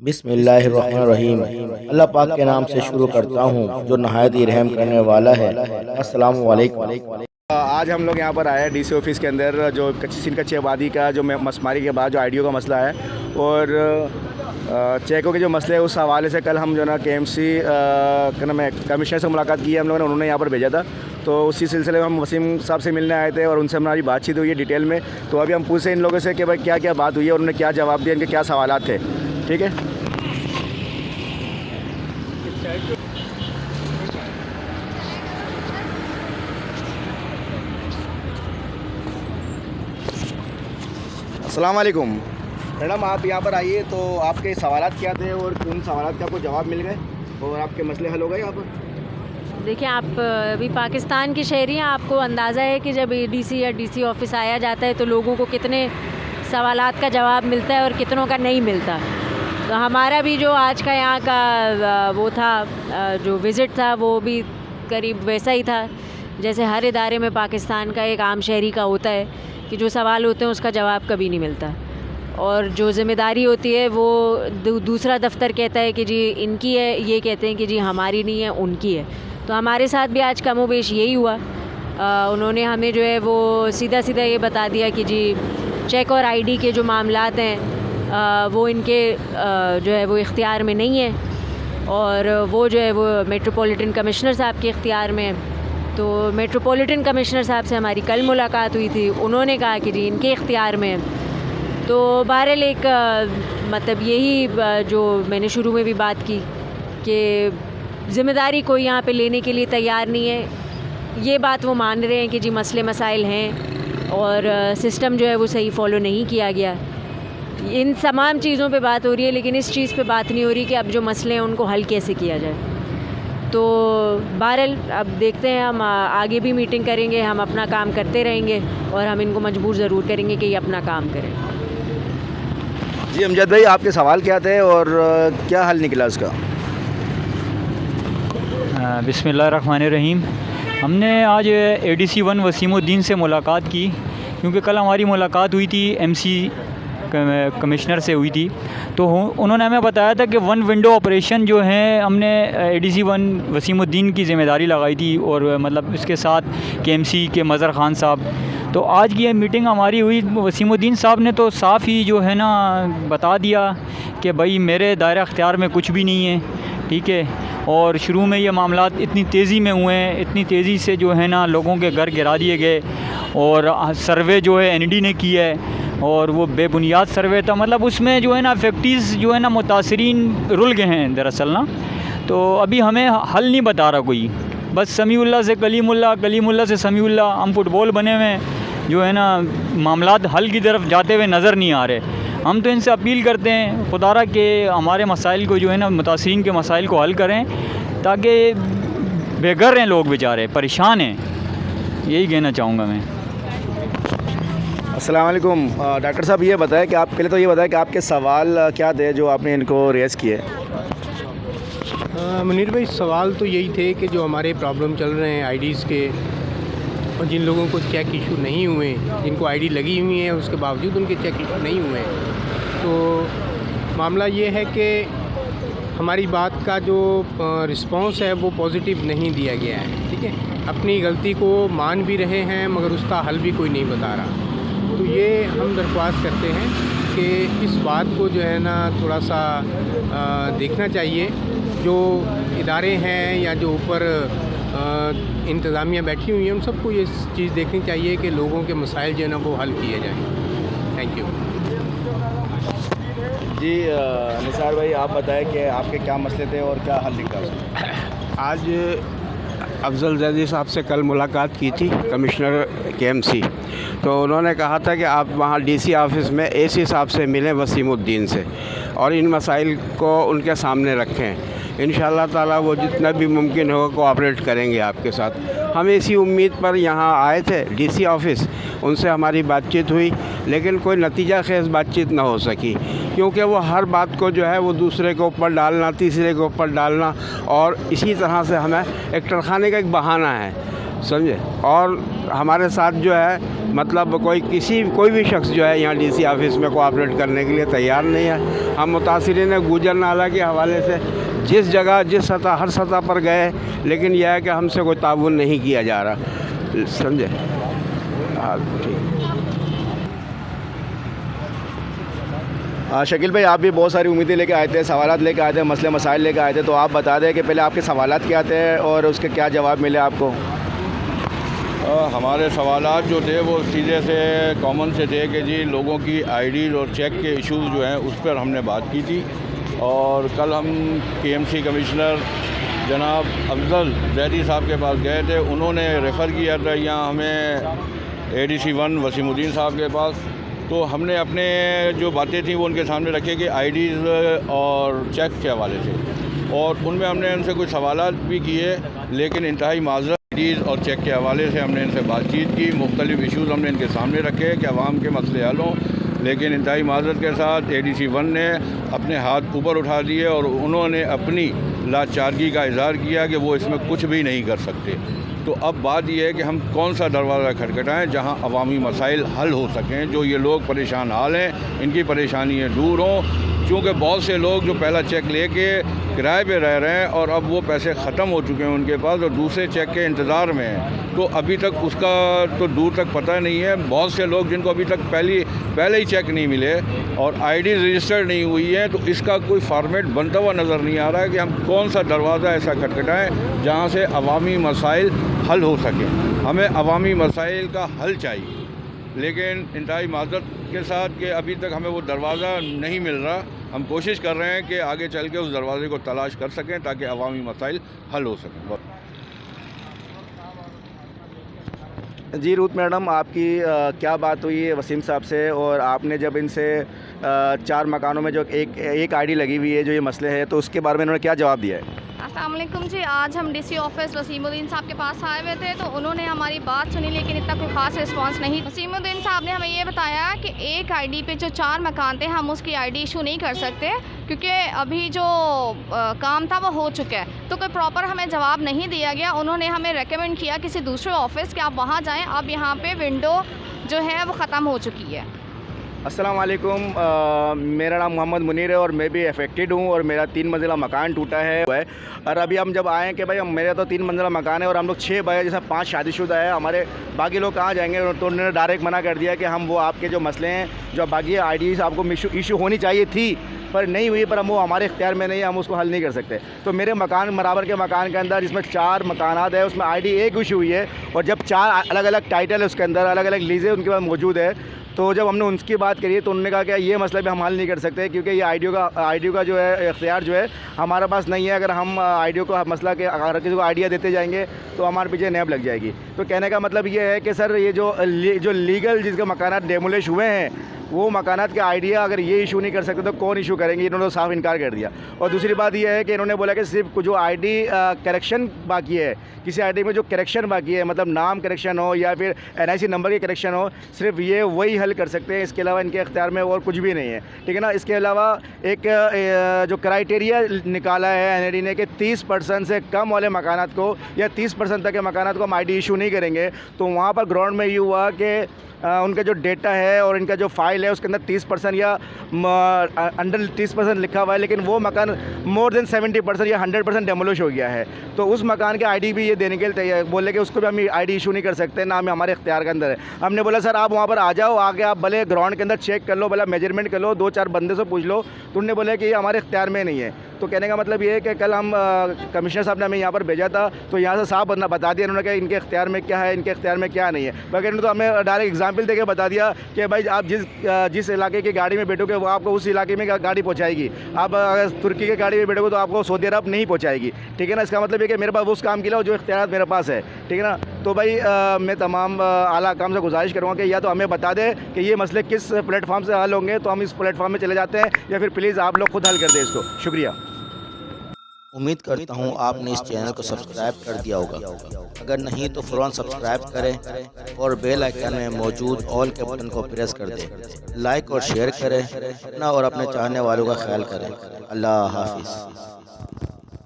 بسم اللہ الرحمن الرحیم۔ اللہ پاک کے نام سے شروع کرتا ہوں جو نہایت ہی رحم کرنے والا ہے۔ السلام علیکم۔ آج ہم لوگ یہاں پر آئے ہیں ڈی سی آفس کے اندر، جو کچی آبادی کا جو مسماری کے بعد جو آئی ڈی او کا مسئلہ ہے اور چیکوں کے جو مسئلے ہیں، اس حوالے سے کل ہم جو ہے نا کے ایم سی کمشنر سے ملاقات کی ہے ہم لوگوں نے، انہوں نے یہاں پر بھیجا تھا، تو اسی سلسلے میں ہم وسیم صاحب سے ملنے آئے تھے اور ان سے ہماری بات چیت ہوئی ہے ڈیٹیل میں۔ تو ابھی ہم پوچھیں ان لوگوں سے کہ بھائی کیا کیا بات ہوئی ہے اور انہوں نے کیا جواب دیا، ان کے کیا سوالات تھے، ٹھیک ہے؟ السلام علیکم میڈم، آپ یہاں پر آئیے، تو آپ کے سوالات کیا تھے اور ان سوالات کا کوئی جواب مل گئے اور آپ کے مسئلے حل ہو گئے یہاں پر؟ دیکھیں، آپ ابھی پاکستان کے شہری ہیں، آپ کو اندازہ ہے کہ جب ڈی سی یا ڈی سی آفس آیا جاتا ہے تو لوگوں کو کتنے سوالات کا جواب ملتا ہے اور کتنوں کا نہیں ملتا۔ تو ہمارا بھی جو آج کا یہاں کا وہ تھا، جو وزٹ تھا، وہ بھی قریب ویسا ہی تھا جیسے ہر ادارے میں پاکستان کا ایک عام شہری کا ہوتا ہے کہ جو سوال ہوتے ہیں اس کا جواب کبھی نہیں ملتا، اور جو ذمہ داری ہوتی ہے وہ دوسرا دفتر کہتا ہے کہ جی ان کی ہے، یہ کہتے ہیں کہ جی ہماری نہیں ہے، ان کی ہے۔ تو ہمارے ساتھ بھی آج کم و بیش یہی ہوا۔ انہوں نے ہمیں جو ہے وہ سیدھا یہ بتا دیا کہ جی چیک اور آئی ڈی کے جو معاملات ہیں وہ ان کے جو ہے وہ اختیار میں نہیں ہیں، اور وہ جو ہے وہ میٹروپولیٹن کمشنر صاحب کے اختیار میں۔ تو میٹروپولیٹن کمشنر صاحب سے ہماری کل ملاقات ہوئی تھی، انہوں نے کہا کہ جی ان کے اختیار میں ہے۔ تو بہرحال ایک مطلب یہی جو میں نے شروع میں بھی بات کی کہ ذمہ داری کوئی یہاں پہ لینے کے لیے تیار نہیں ہے۔ یہ بات وہ مان رہے ہیں کہ جی مسئلے مسائل ہیں اور سسٹم جو ہے وہ صحیح فالو نہیں کیا گیا۔ ان تمام چیزوں پہ بات ہو رہی ہے، لیکن اس چیز پہ بات نہیں ہو رہی کہ اب جو مسئلے ہیں ان کو حل کیسے کیا جائے۔ تو بہرحال اب دیکھتے ہیں، ہم آگے بھی میٹنگ کریں گے، ہم اپنا کام کرتے رہیں گے اور ہم ان کو مجبور ضرور کریں گے کہ یہ اپنا کام کریں۔ جی امجد بھائی، آپ کے سوال کیا تھے اور کیا حل نکلا اس کا؟ بسم اللہ الرحمن الرحیم۔ ہم نے آج اے ڈی سی 1 وسیم الدین سے ملاقات کی، کیونکہ کل ہماری ملاقات ہوئی تھی ایم سی کمشنر سے ہوئی تھی، تو انہوں نے ہمیں بتایا تھا کہ ون ونڈو آپریشن جو ہیں ہم نے اے ڈی سی 1 وسیم الدین کی ذمہ داری لگائی تھی، اور مطلب اس کے ساتھ کے ایم سی کے مظہر خان صاحب۔ تو آج کی یہ میٹنگ ہماری ہوئی، وسیم الدین صاحب نے تو صاف ہی جو ہے نا بتا دیا کہ بھائی میرے دائرہ اختیار میں کچھ بھی نہیں ہے، ٹھیک ہے۔ اور شروع میں یہ معاملات اتنی تیزی میں ہوئے ہیں، اتنی تیزی سے جو ہے نا لوگوں کے گھر گرا دیے گئے، اور سروے جو ہے این ڈی نے کی ہے، اور وہ بے بنیاد سروے تھا، مطلب اس میں جو ہے نا فیکٹریز جو ہے نا متاثرین رل گئے ہیں دراصل نا۔ تو ابھی ہمیں حل نہیں بتا رہا کوئی، بس سمیع اللہ سے کلیم اللہ، کلیم اللہ سے سمیع اللہ، ہم فٹ بال بنے ہوئے ہیں، جو ہے نا معاملات حل کی طرف جاتے ہوئے نظر نہیں آ رہے۔ ہم تو ان سے اپیل کرتے ہیں خدا را کہ ہمارے مسائل کو جو ہے نا متاثرین کے مسائل کو حل کریں، تاکہ بے گھر ہیں لوگ بیچارے، پریشان ہیں، یہی کہنا چاہوں گا میں۔ السلام علیکم ڈاکٹر صاحب، یہ بتائیں کہ آپ پہلے تو یہ بتائیں کہ آپ کے سوال کیا تھے جو آپ نے ان کو ریز کیے؟ منیر بھائی، سوال تو یہی تھے کہ جو ہمارے پرابلم چل رہے ہیں آئی ڈیز کے، اور جن لوگوں کو چیک ایشو نہیں ہوئے، جن کو آئی ڈی لگی ہوئی ہیں اس کے باوجود ان کے چیک ایشو نہیں ہوئے ہیں، تو معاملہ یہ ہے کہ ہماری بات کا جو رسپانس ہے وہ پازیٹیو نہیں دیا گیا ہے، ٹھیک ہے۔ اپنی غلطی کو مان بھی رہے ہیں مگر اس کا حل بھی کوئی نہیں بتا رہا۔ تو یہ ہم درخواست کرتے ہیں کہ اس بات کو جو ہے نا تھوڑا سا دیکھنا چاہیے، جو ادارے ہیں یا جو اوپر انتظامیہ بیٹھی ہوئی ہیں، ہم سب کو یہ چیز دیکھنی چاہیے کہ لوگوں کے مسائل جو ہے نا وہ حل کیے جائیں۔ Thank you. جی نثار بھائی، آپ بتائیں کہ آپ کے کیا مسئلے تھے اور کیا حل نکلا اس میں؟ آج افضل زیدی صاحب سے کل ملاقات کی تھی، کمشنر کے ایم سی، تو انہوں نے کہا تھا کہ آپ وہاں ڈی سی آفس میں اے سی صاحب سے ملیں، وسیم الدین سے، اور ان مسائل کو ان کے سامنے رکھیں۔ انشاءاللہ تعالیٰ وہ جتنا بھی ممکن ہوگا کوآپریٹ کریں گے آپ کے ساتھ۔ ہم اسی امید پر یہاں آئے تھے ڈی سی آفس، ان سے ہماری بات چیت ہوئی، لیکن کوئی نتیجہ خیز بات چیت نہ ہو سکی، کیونکہ وہ ہر بات کو جو ہے وہ دوسرے کے اوپر ڈالنا، تیسرے کے اوپر ڈالنا، اور اسی طرح سے ہمیں ایک ٹرخانے کا ایک بہانہ ہے، سمجھے۔ اور ہمارے ساتھ جو ہے मतलब कोई भी शख्स जो है यहाँ DC ऑफिस में कोऑपरेट करने के लिए तैयार नहीं है। हम मुतासिरीन गुजर नाला के हवाले से जिस जगह जिस सतह हर सतह पर गए, लेकिन यह है कि हमसे कोई ताउन नहीं किया जा रहा, समझे। हाँ ठीक। शकील भाई, आप भी बहुत सारी उम्मीदें लेके आए थे, सवालात लेके आए थे, मसले मसाइल लेके आए थे, तो आप बता दें कि पहले आपके सवालात क्या थे और उसके क्या जवाब मिले आपको। हमारे सवालात जो थे वो सीधे से कॉमन से थे कि जी लोगों की आईडी और चेक के इश्यूज़ जो हैं उस पर हमने बात की थी। और कल हम KMC कमिश्नर जनाब अफजल जैदी साहब के पास गए थे, उन्होंने रेफ़र किया था यहाँ हमें ADC 1 वसीमुद्दीन साहब के पास। तो हमने अपने जो बातें थी वो उनके सामने रखे कि आईडीज़ और चेक के हवाले से, और उनमें हमने उनसे कुछ सवालात भी किए, लेकिन इंतहाई माज़रत आईडीज़ और चेक के हवाले से हमने इनसे बातचीत की, मुख्तलिफ़ इशूज़ हमने इनके सामने रखे कि आवाम के मसले हल हों, लेकिन इंतहाई माज़रत के साथ ADC 1 ने अपने हाथ ऊपर उठा दिए और उन्होंने अपनी लाचारगी का इज़हार किया कि वो इसमें कुछ भी नहीं कर सकते। तो अब बात यह है कि हम कौन सा दरवाज़ा खटखटाएं जहां अवामी मसाइल हल हो सकें, जो ये लोग परेशान हाल हैं इनकी परेशानियां दूर हों, क्योंकि बहुत से लोग जो पहला चेक लेके किराए पे रह रहे हैं और अब वो पैसे ख़त्म हो चुके हैं उनके पास और दूसरे चेक के इंतज़ार में हैं, तो अभी तक उसका तो दूर तक पता नहीं है। बहुत से लोग जिनको अभी तक पहले ही चेक नहीं मिले और आईडी रजिस्टर नहीं हुई है, तो इसका कोई फॉर्मेट बनता हुआ नज़र नहीं आ रहा है कि हम कौन सा दरवाज़ा ऐसा खटखटाएँ जहाँ से अवामी मसाइल हल हो सके। हमें अवामी मसाइल का हल चाहिए, लेकिन इंतहाई माज़रत के साथ कि अभी तक हमें वो दरवाज़ा नहीं मिल रहा। हम कोशिश कर रहे हैं कि आगे चल के उस दरवाज़े को तलाश कर सकें ताकि अवामी मसाइल हल हो सकें। जी रूथ मैडम, आपकी क्या बात हुई है वसीम साहब से, और आपने जब इनसे 4 मकानों में जो एक आईडी लगी हुई है जो ये मसले है, तो उसके बारे में इन्होंने क्या जवाब दिया है? अस्सलाम वालेकुम जी, आज हम DC ऑफिस वसीमुद्दीन साहब के पास आए हुए थे, तो उन्होंने हमारी बात सुनी, लेकिन इतना कोई ख़ास रिस्पांस नहीं। वसीमुद्दीन साहब ने हमें ये बताया कि एक आईडी पे जो 4 मकान थे हम उसकी आईडी इशू नहीं कर सकते क्योंकि अभी जो काम था वो हो चुका है, तो कोई प्रॉपर हमें जवाब नहीं दिया गया। उन्होंने हमें रेकमेंड किया किसी दूसरे ऑफिस कि आप वहाँ जाएँ, अब यहाँ पर विंडो जो है वो ख़त्म हो चुकी है। अस्सलाम वालेकुम, मेरा नाम मोहम्मद मुनीर है और मैं भी अफेक्टेड हूँ और मेरा 3 मंजिला मकान टूटा है। और अभी हम जब आए कि भाई मेरा तो 3 मंजिला मकान है और हम लोग 6 भाई जैसा 5 शादीशुदा है, हमारे बाकी लोग कहाँ जाएंगे, तो उन्होंने डायरेक्ट मना कर दिया कि हम वो आपके जो मसले हैं, जो बाकी आईडीज़ आपको इशू होनी चाहिए थी पर नहीं हुई, पर हम वो हमारे इख्तियार में नहीं है, हम उसको हल नहीं कर सकते। तो मेरे मकान बराबर के मकान के अंदर जिसमें 4 मकानात है उसमें आईडी एक इशू हुई है, और जब 4 अलग अलग टाइटल है उसके अंदर, अलग अलग लीज़ें उनके पास मौजूद है, तो जब हमने उनकी बात करी तो उन्होंने कहा कि ये मसला भी हम हल नहीं कर सकते क्योंकि ये आईडियो का जो है इख्तियार जो है हमारे पास नहीं है। अगर हम आईडियो को मसला के अगर किसी को आइडिया देते जाएंगे तो हमारे पीछे नैब लग जाएगी। तो कहने का मतलब ये है कि सर ये जो लीगल जिसके मकानात डेमोलिश हुए हैं वो मकानात के आइडिया अगर ये इशू नहीं कर सकते तो कौन इशू करेंगे, इन्होंने साफ इनकार कर दिया। और दूसरी बात ये है कि इन्होंने बोला कि सिर्फ जो आईडी करेक्शन बाकी है, किसी आईडी में जो करेक्शन बाकी है, मतलब नाम करेक्शन हो या फिर NIC नंबर की करेक्शन हो, सिर्फ ये वही हल कर सकते हैं, इसके अलावा इनके इख्तियार में और कुछ भी नहीं है, ठीक है ना। इसके अलावा एक जो क्राइटेरिया निकाला है NAD ने कि 30% से कम वाले मकानात को या 30% तक के मकानात को हम आईडी इशू नहीं करेंगे, तो वहाँ पर ग्राउंड में ये हुआ कि उनका जो डेटा है और इनका जो फाइल है उसके अंदर 30% या अंडर 30% लिखा हुआ है, लेकिन वो मकान मोर देन 70% या 100% डेमोलिश हो गया है। तो उस मकान के आईडी भी ये देने के लिए बोले कि उसको भी हम आईडी इशू नहीं कर सकते, ना हमें हमारे इख्तियार के अंदर है। हमने बोला सर आप वहाँ पर आ जाओ, आगे आप भले ग्राउंड के अंदर चेक कर लो, भले मेजरमेंट कर लो, 2-4 बंदे से पूछ लो, तो उन्होंने बोला कि ये हमारे इख्तियार में नहीं है। तो कहने का मतलब ये है कि कल हम कमिश्नर साहब ने हमें यहाँ पर भेजा था, तो यहाँ से साफ बता दिया उन्होंने कि इनके इख्तियार में क्या है, इनके इख्तियार में क्या नहीं है। बाकी उन्होंने तो हमें डायरेक्ट एग्जाम्पल देके बता दिया कि भाई आप जिस इलाके की गाड़ी में बैठोगे वो आपको उस इलाके में गाड़ी पहुँचाएगी, आप अगर तुर्की की गाड़ी में बैठोगे तो आपको सऊदी अरब नहीं पहुँचाएगी, ठीक है ना। इसका मतलब ये कि मेरे पास उस काम के लिए जो इख्तियार मेरे पास है, ठीक है ना। तो भाई मैं तमाम आला काम से गुजारिश करूँगा कि या तो हमें बता दें कि ये मसले किस प्लेटफॉर्म से हल होंगे, तो हम इस प्लेटफॉर्म में चले जाते हैं, या फिर प्लीज़ आप लोग खुद हल कर दें इसको। शुक्रिया। उम्मीद करता हूँ आपने इस चैनल को सब्सक्राइब कर दिया होगा, अगर नहीं तो फ़ौरन सब्सक्राइब करें और बेल आइकन में मौजूद ऑल के बटन को प्रेस कर दें। लाइक और शेयर करें अपना और अपने चाहने वालों का ख्याल करें। अल्लाह हाफिज़।